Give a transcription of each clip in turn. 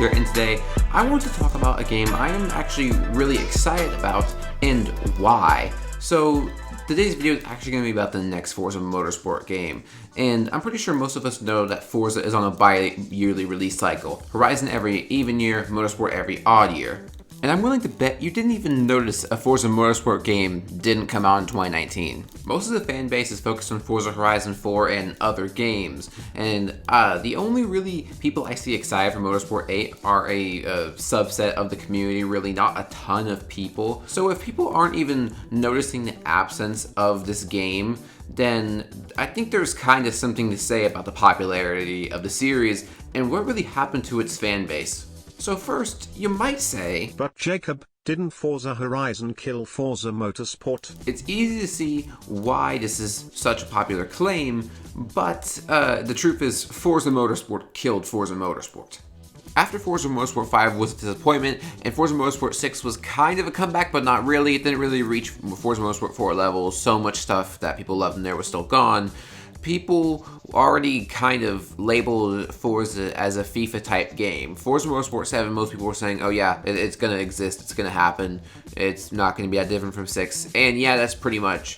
here, and today I want to talk about a game I am actually really excited about and why. So today's video is actually going to be about the next Forza Motorsport game, and I'm pretty sure most of us know that Forza is on a bi-yearly release cycle. Horizon every even year, Motorsport every odd year. And I'm willing to bet you didn't even notice a Forza Motorsport game didn't come out in 2019. Most of the fan base is focused on Forza Horizon 4 and other games, and the only really people I see excited for Motorsport 8 are a subset of the community, really not a ton of people. So if people aren't even noticing the absence of this game, then I think there's kind of something to say about the popularity of the series and what really happened to its fan base. So first, you might say, but Jacob, didn't Forza Horizon kill Forza Motorsport? It's easy to see why this is such a popular claim, but the truth is Forza Motorsport killed Forza Motorsport. After Forza Motorsport 5 was a disappointment, and Forza Motorsport 6 was kind of a comeback, but not really. It didn't really reach Forza Motorsport 4 levels. So much stuff that people loved in there was still gone. People already kind of labeled Forza as a FIFA type game. Forza Motorsport 7, most people were saying, oh yeah, it's going to exist, it's going to happen, it's not going to be that different from 6. And yeah, that's pretty much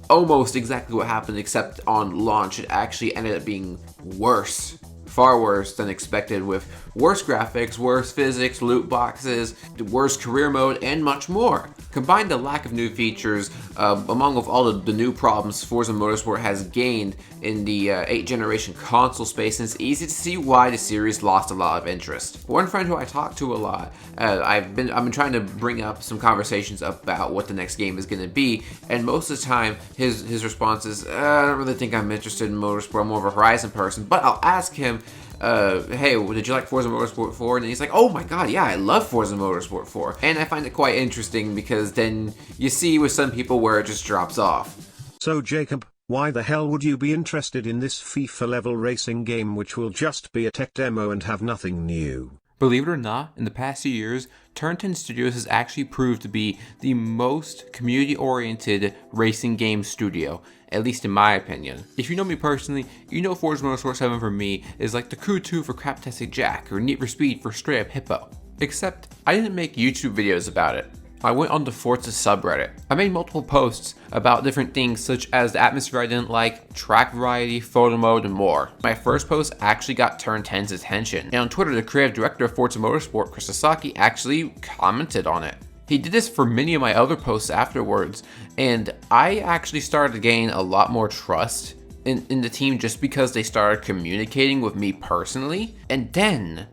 almost exactly what happened, except on launch it actually ended up being worse. Far worse than expected, with worse graphics, worse physics, loot boxes, worse career mode, and much more. Combine the lack of new features, along with all the new problems Forza Motorsport has gained in the 8th generation console space, and it's easy to see why the series lost a lot of interest. One friend who I talk to a lot, I've been trying to bring up some conversations about what the next game is going to be, and most of the time his response is, I don't really think I'm interested in Motorsport, I'm more of a Horizon person, but I'll ask him, hey, did you like Forza Motorsport 4? And he's like, oh my god, yeah, I love Forza Motorsport 4. And I find it quite interesting because then you see with some people where it just drops off. So Jacob, why the hell would you be interested in this FIFA level racing game which will just be a tech demo and have nothing new? Believe it or not, in the past few years, Turn 10 Studios has actually proved to be the most community-oriented racing game studio, at least in my opinion. If you know me personally, you know Forza Motorsport 7 for me is like the Crew 2 for Craptastic Jack, or Need for Speed for Straight Up Hippo. Except, I didn't make YouTube videos about it. I went on the Forza subreddit. I made multiple posts about different things such as the atmosphere I didn't like, track variety, photo mode, and more. My first post actually got Turn 10's attention, and on Twitter the creative director of Forza Motorsport, Chris Sasaki, actually commented on it. He did this for many of my other posts afterwards, and I actually started to gain a lot more trust in the team just because they started communicating with me personally, and then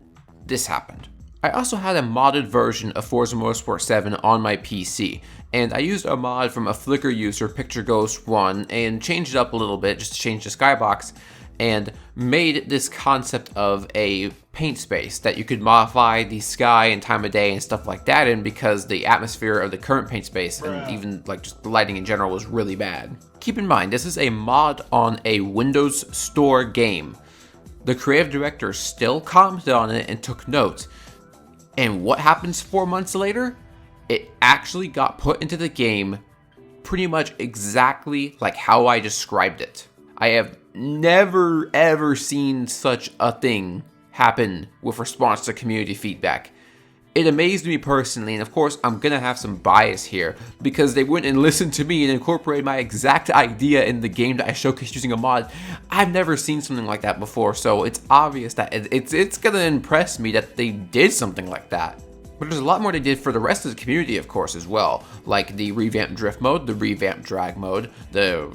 this happened. I also had a modded version of Forza Motorsport 7 on my PC, and I used a mod from a Flickr user, PictureGhost1, and changed it up a little bit just to change the skybox, and made this concept of a paint space that you could modify the sky and time of day and stuff like that in, because the atmosphere of the current paint space and even like just the lighting in general was really bad. Keep in mind, this is a mod on a Windows Store game. The creative director still commented on it and took notes. And what happens 4 months later? It actually got put into the game pretty much exactly like how I described it. I have never ever seen such a thing happen with response to community feedback. It amazed me personally, and of course I'm gonna have some bias here because they went and listened to me and incorporated my exact idea in the game that I showcased using a mod. I've never seen something like that before, so it's obvious that it's gonna impress me that they did something like that. But there's a lot more they did for the rest of the community, of course, as well, like the revamped drift mode, the revamped drag mode, the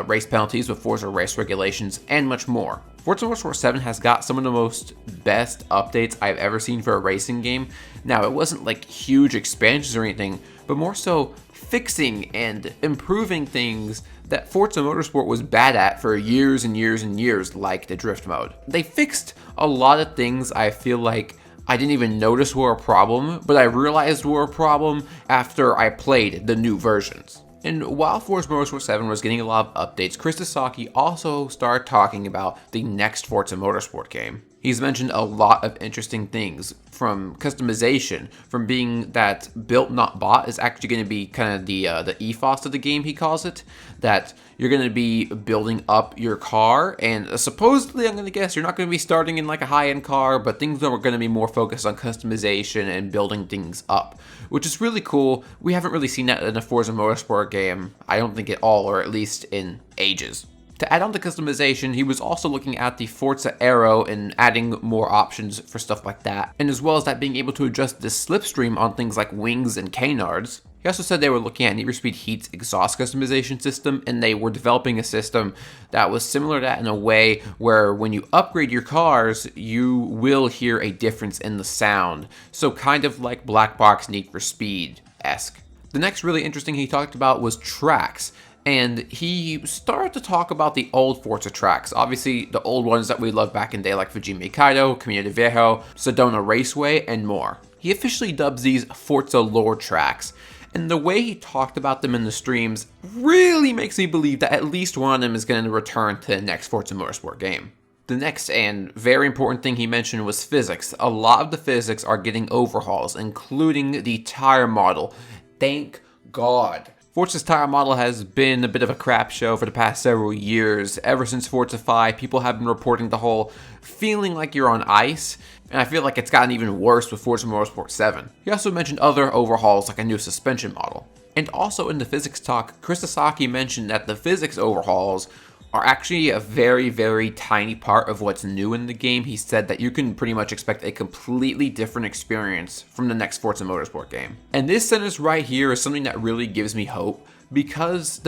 race penalties with Forza race regulations, and much more. Forza Motorsport 7 has got some of the most best updates I've ever seen for a racing game. Now, it wasn't like huge expansions or anything, but more so fixing and improving things that Forza Motorsport was bad at for years and years and years, like the drift mode. They fixed a lot of things I feel like I didn't even notice were a problem, but I realized were a problem after I played the new versions. And while Forza Motorsport 7 was getting a lot of updates, Chris Sasaki also started talking about the next Forza Motorsport game. He's mentioned a lot of interesting things, from customization, from being that built not bought is actually going to be kind of the ethos of the game, he calls it, that you're going to be building up your car, and supposedly, I'm going to guess, you're not going to be starting in like a high-end car, but things are going to be more focused on customization and building things up, which is really cool. We haven't really seen that in a Forza Motorsport game, I don't think at all, or at least in ages. To add on to customization, he was also looking at the Forza Aero and adding more options for stuff like that, and as well as that being able to adjust the slipstream on things like wings and canards. He also said they were looking at Need for Speed Heat's exhaust customization system, and they were developing a system that was similar to that in a way where when you upgrade your cars, you will hear a difference in the sound. So kind of like Black Box Need for Speed-esque. The next really interesting he talked about was tracks. And he started to talk about the old Forza tracks, obviously the old ones that we loved back in the day like Fujimi Kaido, Camino Viejo, Sedona Raceway, and more. He officially dubs these Forza lore tracks, and the way he talked about them in the streams really makes me believe that at least one of them is going to return to the next Forza Motorsport game. The next and very important thing he mentioned was physics. A lot of the physics are getting overhauls, including the tire model. Thank God. Forza's tire model has been a bit of a crap show for the past several years. Ever since Forza 5, people have been reporting the whole feeling like you're on ice, and I feel like it's gotten even worse with Forza Motorsport 7. He also mentioned other overhauls like a new suspension model. And also in the physics talk, Chris Sasaki mentioned that the physics overhauls are actually a very, very tiny part of what's new in the game. He said that you can pretty much expect a completely different experience from the next Forza Motorsport game. And this sentence right here is something that really gives me hope, because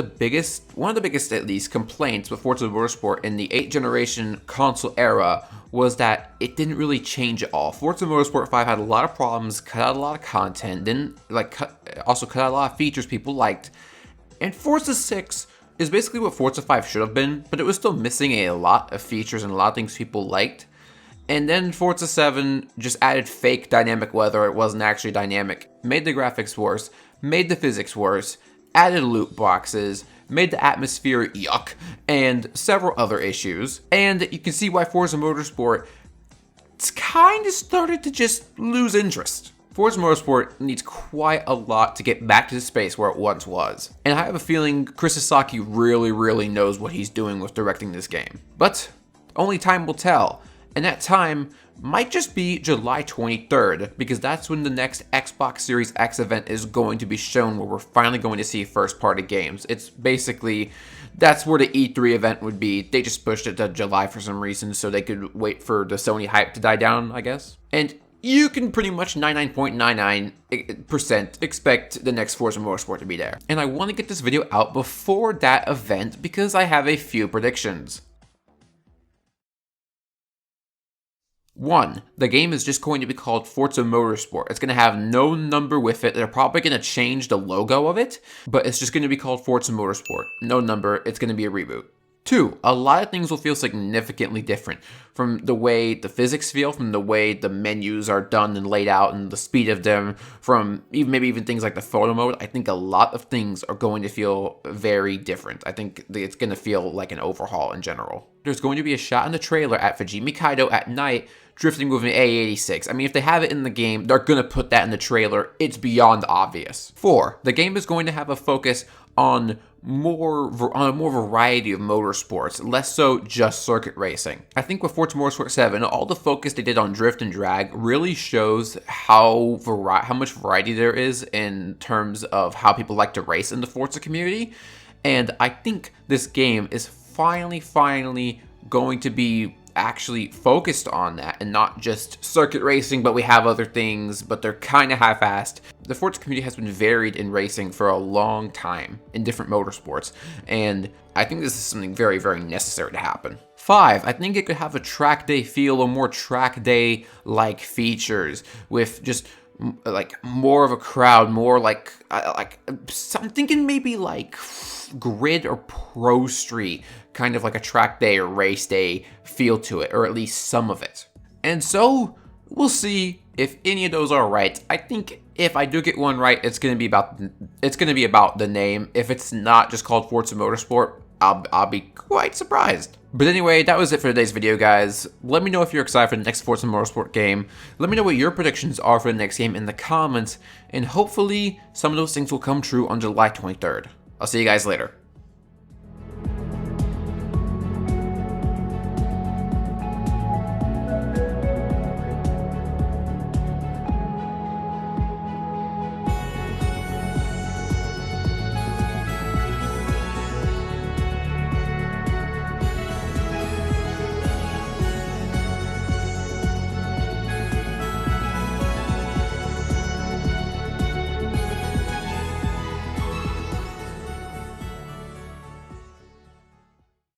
one of the biggest at least complaints with Forza Motorsport in the 8th generation console era was that it didn't really change at all. Forza Motorsport 5 had a lot of problems, cut out a lot of content, also cut out a lot of features people liked, and Forza 6 is basically what Forza 5 should have been, but it was still missing a lot of features and a lot of things people liked. And then Forza 7 just added fake dynamic weather, it wasn't actually dynamic, made the graphics worse, made the physics worse, added loot boxes, made the atmosphere yuck, and several other issues. And you can see why Forza Motorsport kind of started to just lose interest. Forza Motorsport needs quite a lot to get back to the space where it once was. And I have a feeling Chris Sasaki really knows what he's doing with directing this game. But only time will tell. And that time might just be July 23rd, because that's when the next Xbox Series X event is going to be shown, where we're finally going to see first-party games. It's basically, that's where the E3 event would be. They just pushed it to July for some reason so they could wait for the Sony hype to die down, I guess. And you can pretty much 99.99% expect the next Forza Motorsport to be there. And I want to get this video out before that event because I have a few predictions. 1. The game is just going to be called Forza Motorsport. It's going to have no number with it. They're probably going to change the logo of it, but it's just going to be called Forza Motorsport. No number. It's going to be a reboot. 2. A lot of things will feel significantly different, from the way the physics feel, from the way the menus are done and laid out and the speed of them, from maybe even things like the photo mode. I think a lot of things are going to feel very different. I think it's going to feel like an overhaul in general. There's going to be a shot in the trailer at Fujimi Kaido at night drifting with an A86. I mean, if they have it in the game, they're going to put that in the trailer. It's beyond obvious. 4. The game is going to have a focus on a more variety of motorsports, less so just circuit racing. I think with Forza Motorsport 7, all the focus they did on drift and drag really shows how much variety there is in terms of how people like to race in the Forza community. And I think this game is finally going to be actually focused on that and not just circuit racing, but we have other things, but they're kind of half-assed. The Forza community has been varied in racing for a long time in different motorsports, and I think this is something very necessary to happen. 5, I think it could have a track day feel or more track day like features with just like more of a crowd, more like I'm thinking maybe like Grid or Pro Street, kind of like a track day or race day feel to it, or at least some of it. And so we'll see if any of those are right. I think if I do get one right, it's gonna be about the name. If it's not just called Forza Motorsport, I'll be quite surprised. But anyway, that was it for today's video, guys. Let me know if you're excited for the next Forza Motorsport game. Let me know what your predictions are for the next game in the comments, and hopefully some of those things will come true on July 23rd. I'll see you guys later.